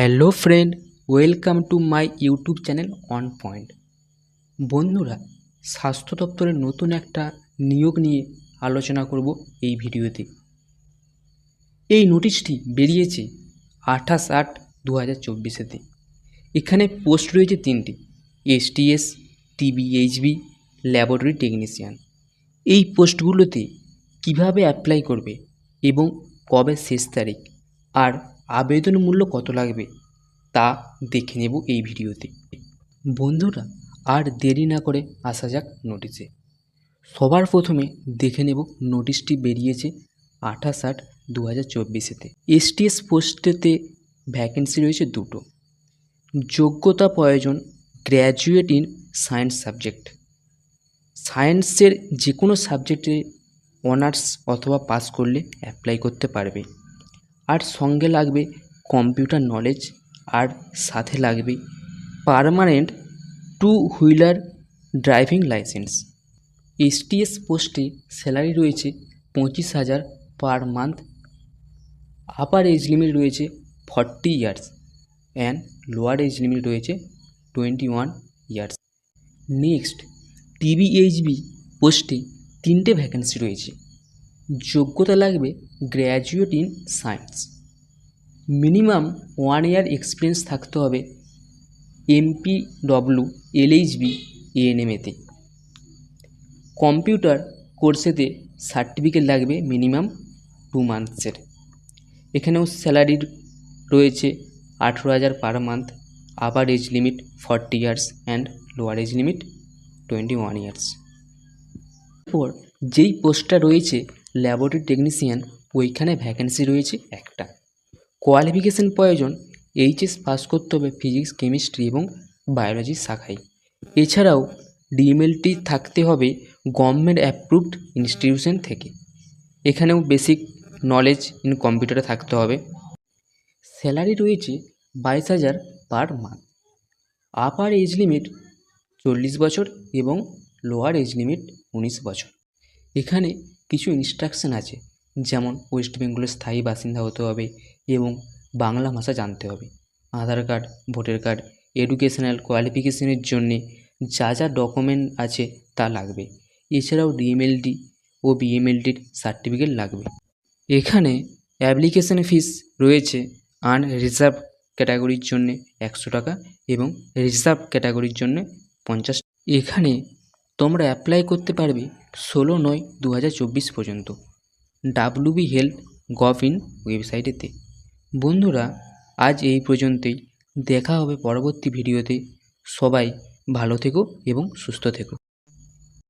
Hello friend, welcome to my YouTube channel on point. বন্ধুরা, স্বাস্থ্য দপ্তরের নতুন একটা নিয়োগ নিয়ে আলোচনা করব এই ভিডিওতে। এই নোটিশটি বেরিয়েছে 28/8/2024-তে। এখানে পোস্ট রয়েছে তিনটি: STS, TBHB, ল্যাবরেটরি টেকনিশিয়ান। এই পোস্টগুলোতে কিভাবে অ্যাপ্লাই করবে এবং কবে শেষ তারিখ আর আবেদন মূল্য কত লাগবে তা দেখে নেব এই ভিডিওতে। বন্ধুরা, আর দেরি না করে আসা যাক নোটিশে। সবার প্রথমে দেখে নেব নোটিশটি বেরিয়েছে 28/8/2024-তে। STS পোস্টেতে ভ্যাকেন্সি রয়েছে দুটো। যোগ্যতা প্রয়োজন গ্র্যাজুয়েট ইন সায়েন্স সাবজেক্ট। সায়েন্সের যে কোনো সাবজেক্টে অনার্স অথবা পাস করলে অ্যাপ্লাই করতে পারবে। আর সঙ্গে লাগবে কম্পিউটার নলেজ, আর সাথে লাগবে permanent 2 wheeler driving licence. STS পোস্টে স্যালারি রয়েছে 25,000 per month. Upper age limit রয়েছে 40 years and lower age limit রয়েছে 21 ইয়ার্স। নেক্সট, TBHB পোস্টে 3টে ভ্যাকেন্সি রয়েছে। যোগ্যতা লাগবে graduate in science. Minimum 1 year experience থাকতে হবে MPW, LHB, ANM-তে। কম্পিউটার কোর্সেতে সার্টিফিকেট লাগবে মিনিমাম 2 মান্থসের। এখানেও স্যালারি রয়েছে 18,000 per month. Upper age limit 40 years and lower age limit 21 years. এরপর যেই পোস্টটা রয়েছে ল্যাবরেটরি টেকনিশিয়ান, ওইখানে ভ্যাকেন্সি রয়েছে একটা। কোয়ালিফিকেশান প্রয়োজন HS পাস করতে হবে ফিজিক্স, কেমিস্ট্রি এবং বায়োলজি শাখায়। এছাড়াও DMLT থাকতে হবে গভর্নমেন্ট অ্যাপ্রুভড ইনস্টিটিউশন থেকে। এখানেও বেসিক নলেজ ইন কম্পিউটারে থাকতে হবে। স্যালারি রয়েছে 22,000 per month. Upper age limit 40 বছর এবং লোয়ার এজ লিমিট 19 বছর। এখানে কিছু ইনস্ট্রাকশান আছে, যেমন ওয়েস্ট বেঙ্গলের স্থায়ী বাসিন্দা হতে হবে এবং বাংলা ভাষা জানতে হবে। আধার কার্ড, ভোটার কার্ড, এডুকেশনাল কোয়ালিফিকেশনের জন্যে যা যা ডকুমেন্ট আছে তা লাগবে। এছাড়াও DMLT ও BMLTর সার্টিফিকেট লাগবে। এখানে অ্যাপ্লিকেশন ফিস রয়েছে আনরিজার্ভ ক্যাটাগরির জন্যে 100 টাকা এবং রিজার্ভ ক্যাটাগরির জন্যে 50। এখানে তোমরা অ্যাপ্লাই করতে পারবে 16/9/2024 পর্যন্ত WB-Health.gov.in ওয়েবসাইটেতে। বন্ধুরা, আজ এই পর্যন্তই। দেখা হবে পরবর্তী ভিডিওতে। সবাই ভালো থেকো এবং সুস্থ থেকো।